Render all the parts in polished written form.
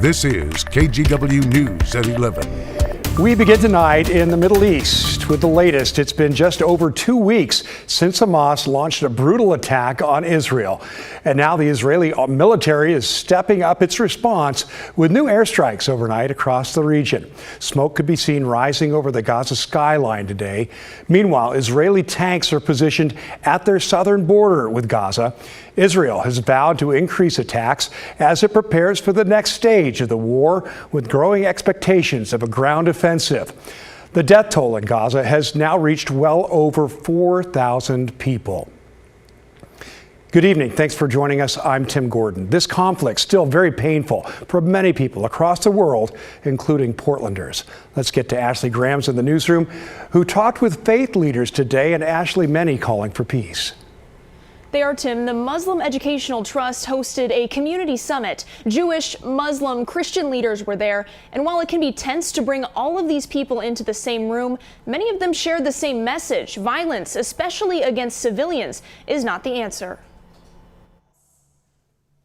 This is KGW News at 11. We begin tonight in the Middle East with the latest. It's been just over 2 weeks since Hamas launched a brutal attack on Israel. And now the Israeli military is stepping up its response with new airstrikes overnight across the region. Smoke could be seen rising over the Gaza skyline today. Meanwhile, Israeli tanks are positioned at their southern border with Gaza. Israel has vowed to increase attacks as it prepares for the next stage of the war, with growing expectations of a ground offensive. The death toll in Gaza has now reached well over 4,000 people. Good evening. Thanks for joining us. I'm Tim Gordon. This conflict still very painful for many people across the world, including Portlanders. Let's get to Ashley Grams in the newsroom, who talked with faith leaders today. And Ashley, many calling for peace. They are, Tim. The Muslim Educational Trust hosted a community summit. Jewish, Muslim, Christian leaders were there. And while it can be tense to bring all of these people into the same room, many of them shared the same message. Violence, especially against civilians, is not the answer.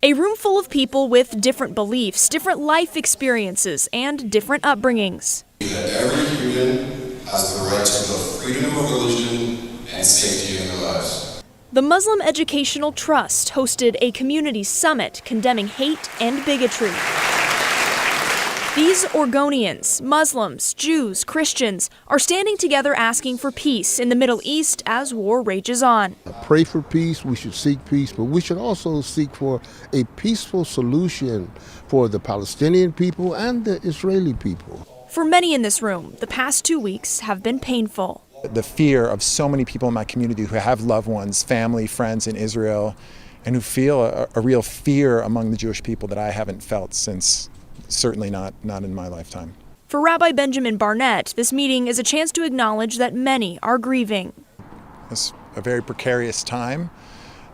A room full of people with different beliefs, different life experiences, and different upbringings. That every human has the right to the freedom of religion and safety in their lives. The Muslim Educational Trust hosted a community summit condemning hate and bigotry. These Oregonians, Muslims, Jews, Christians, are standing together asking for peace in the Middle East as war rages on. Pray for peace, we should seek peace, but we should also seek for a peaceful solution for the Palestinian people and the Israeli people. For many in this room, the past 2 weeks have been painful. The fear of so many people in my community who have loved ones, family, friends in Israel, and who feel a real fear among the Jewish people that I haven't felt since, certainly not in my lifetime. For Rabbi Benjamin Barnett, this meeting is a chance to acknowledge that many are grieving. It's a very precarious time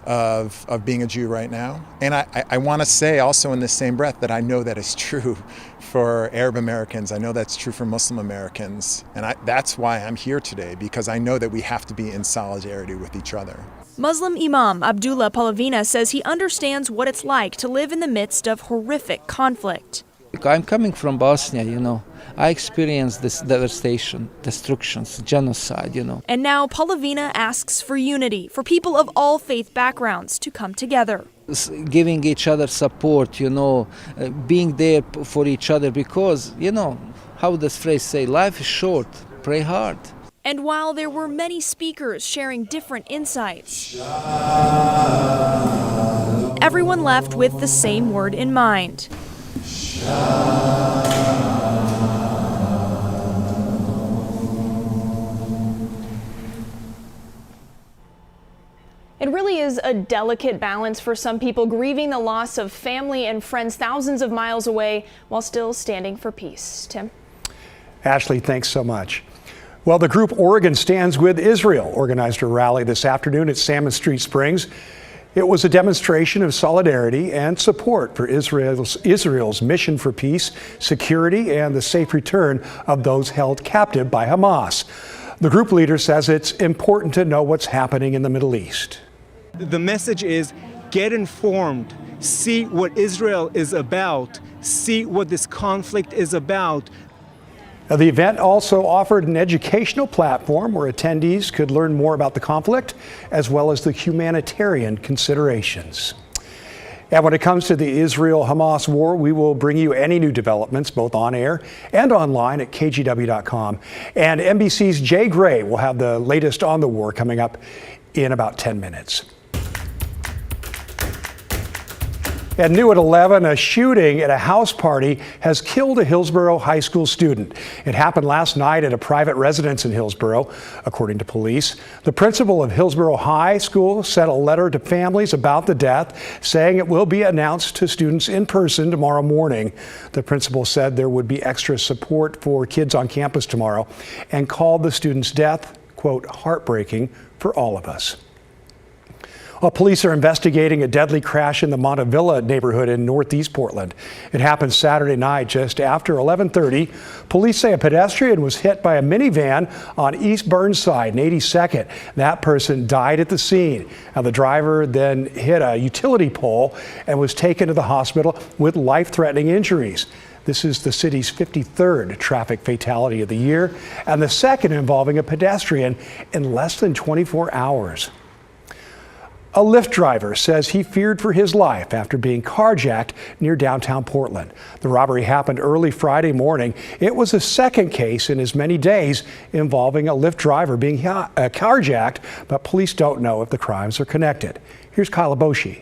of being a Jew right now. And I want to say also in the same breath that I know that is true for Arab Americans. I know that's true for Muslim Americans. And that's why I'm here today, because I know that we have to be in solidarity with each other. Muslim Imam Abdullah Palavina says he understands what it's like to live in the midst of horrific conflict. I'm coming from Bosnia, I experienced this devastation, destructions, genocide, And now Palavina asks for unity, for people of all faith backgrounds to come together. Giving each other support, being there for each other because, how does phrase say, life is short, pray hard. And while there were many speakers sharing different insights, everyone left with the same word in mind. It really is a delicate balance for some people, grieving the loss of family and friends thousands of miles away while still standing for peace. Tim? Ashley, thanks so much. Well, the group Oregon Stands with Israel organized a rally this afternoon at Salmon Street Springs. It was a demonstration of solidarity and support for Israel's mission for peace, security, and the safe return of those held captive by Hamas. The group leader says it's important to know what's happening in the Middle East. The message is get informed, see what Israel is about, see what this conflict is about. Now, the event also offered an educational platform where attendees could learn more about the conflict, as well as the humanitarian considerations. And when it comes to the Israel-Hamas war, we will bring you any new developments, both on air and online at KGW.com. And NBC's Jay Gray will have the latest on the war coming up in about 10 minutes. And new at 11, a shooting at a house party has killed a Hillsborough High School student. It happened last night at a private residence in Hillsborough, according to police. The principal of Hillsborough High School sent a letter to families about the death, saying it will be announced to students in person tomorrow morning. The principal said there would be extra support for kids on campus tomorrow and called the student's death, quote, heartbreaking for all of us. Well, police are investigating a deadly crash in the Montevilla neighborhood in northeast Portland. It happened Saturday night just after 11:30. Police say a pedestrian was hit by a minivan on East Burnside and 82nd. That person died at the scene. Now, the driver then hit a utility pole and was taken to the hospital with life-threatening injuries. This is the city's 53rd traffic fatality of the year and the second involving a pedestrian in less than 24 hours. A Lyft driver says he feared for his life after being carjacked near downtown Portland. The robbery happened early Friday morning. It was the second case in as many days involving a Lyft driver being carjacked, but police don't know if the crimes are connected. Here's Kyle Aboshi.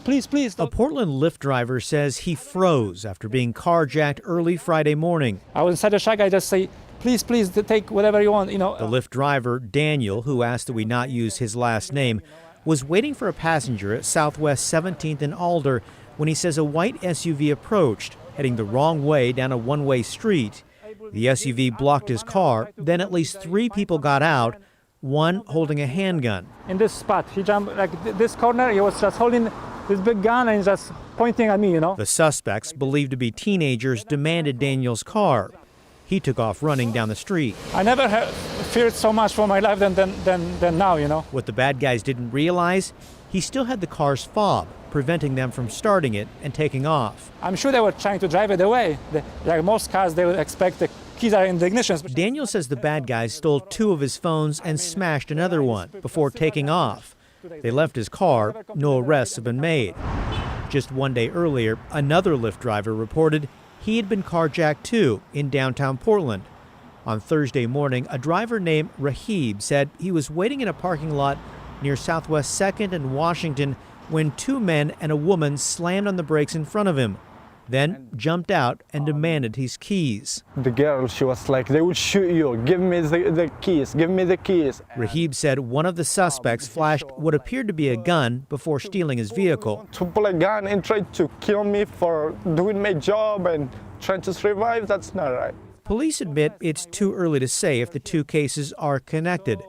Please. A Portland Lyft driver says he froze after being carjacked early Friday morning. I was inside the shack. I just say, please, take whatever you want, The Lyft driver, Daniel, who asked that we not use his last name, was waiting for a passenger at Southwest 17th and Alder when he says a white SUV approached, heading the wrong way down a one-way street. The SUV blocked his car. Then at least 3 people got out, one holding a handgun. In this spot, he jumped this corner. He was just holding this big gun and just pointing at me, The suspects, believed to be teenagers, demanded Daniel's car. He took off running down the street. I never feared so much for my life than now, What the bad guys didn't realize, he still had the car's fob, preventing them from starting it and taking off. I'm sure they were trying to drive it away. Like most cars, they would expect the keys are in the ignition. Daniel says the bad guys stole 2 of his phones and smashed another one before taking off. They left his car. No arrests have been made. Just one day earlier, another Lyft driver reported he had been carjacked too in downtown Portland. On Thursday morning, a driver named Rahib said he was waiting in a parking lot near Southwest 2nd and Washington when 2 men and a woman slammed on the brakes in front of him, then jumped out and demanded his keys. The girl, she was like, they will shoot you. Give me the keys. Give me the keys. Rahib said one of the suspects flashed what appeared to be a gun before stealing his vehicle. To pull a gun and try to kill me for doing my job and trying to survive, that's not right. Police admit it's too early to say if the 2 cases are connected.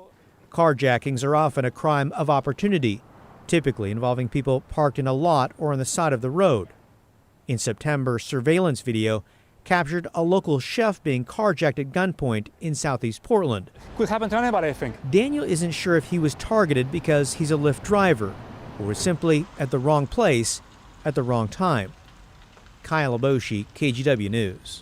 Carjackings are often a crime of opportunity, typically involving people parked in a lot or on the side of the road. In September, surveillance video captured a local chef being carjacked at gunpoint in southeast Portland. Could happen to anybody, I think. Daniel isn't sure if he was targeted because he's a Lyft driver or was simply at the wrong place at the wrong time. Kyle Aboshi, KGW News.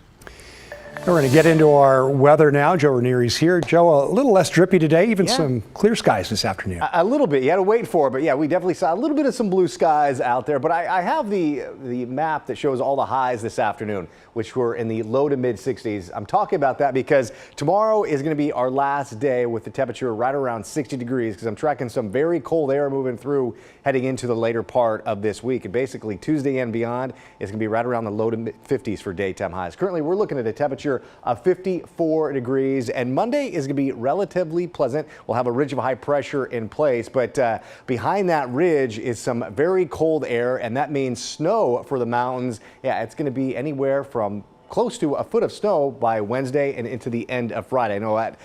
We're going to get into our weather now. Joe Ranieri's here. Joe, a little less drippy today, even some clear skies this afternoon. A little bit. You had to wait for it, but yeah, we definitely saw a little bit of some blue skies out there. But I have the map that shows all the highs this afternoon, which were in the low to mid 60s. I'm talking about that because tomorrow is going to be our last day with the temperature right around 60 degrees because I'm tracking some very cold air moving through heading into the later part of this week. And basically Tuesday and beyond is going to be right around the low to mid 50s for daytime highs. Currently, we're looking at a temperature of 54 degrees, and Monday is going to be relatively pleasant. We'll have a ridge of high pressure in place, but behind that ridge is some very cold air, and that means snow for the mountains. Yeah, it's going to be anywhere from close to a foot of snow by Wednesday and into the end of Friday. I know that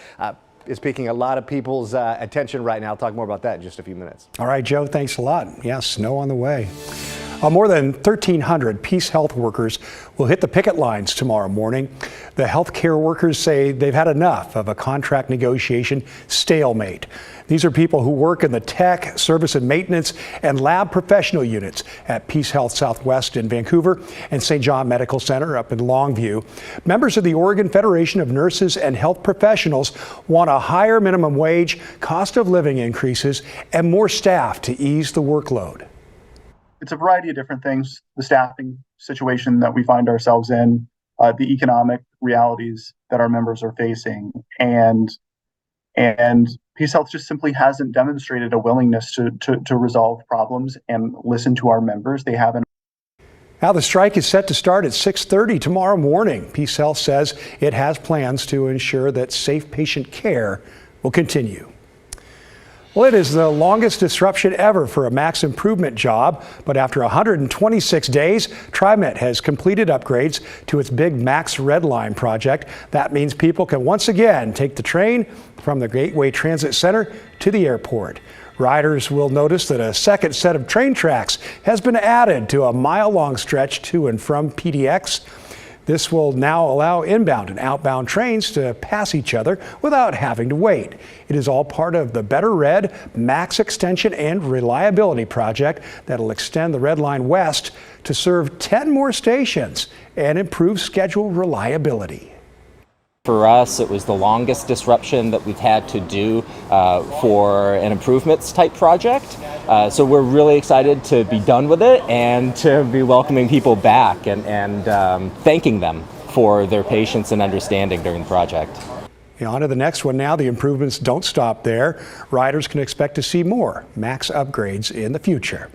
is piquing a lot of people's attention right now. I'll talk more about that in just a few minutes. All right, Joe, thanks a lot. Yeah, snow on the way. More than 1,300 Peace Health workers will hit the picket lines tomorrow morning. The healthcare workers say they've had enough of a contract negotiation stalemate. These are people who work in the tech, service and maintenance, and lab professional units at Peace Health Southwest in Vancouver and St. John Medical Center up in Longview. Members of the Oregon Federation of Nurses and Health Professionals want a higher minimum wage, cost of living increases, and more staff to ease the workload. It's a variety of different things, the staffing situation that we find ourselves in, the economic realities that our members are facing, and Peace Health just simply hasn't demonstrated a willingness to resolve problems and listen to our members. They haven't. Now the strike is set to start at 6:30 tomorrow morning. Peace Health says it has plans to ensure that safe patient care will continue. Well, it is the longest disruption ever for a Max Improvement job, but after 126 days, TriMet has completed upgrades to its big Max Red Line project. That means people can once again take the train from the Gateway Transit Center to the airport. Riders will notice that a second set of train tracks has been added to a mile-long stretch to and from PDX. This will now allow inbound and outbound trains to pass each other without having to wait. It is all part of the Better Red Max Extension and Reliability Project that'll extend the Red Line west to serve 10 more stations and improve schedule reliability. For us, it was the longest disruption that we've had to do for an improvements type project. So we're really excited to be done with it and to be welcoming people back and thanking them for their patience and understanding during the project. On to the next one now. The improvements don't stop there. Riders can expect to see more MAX upgrades in the future.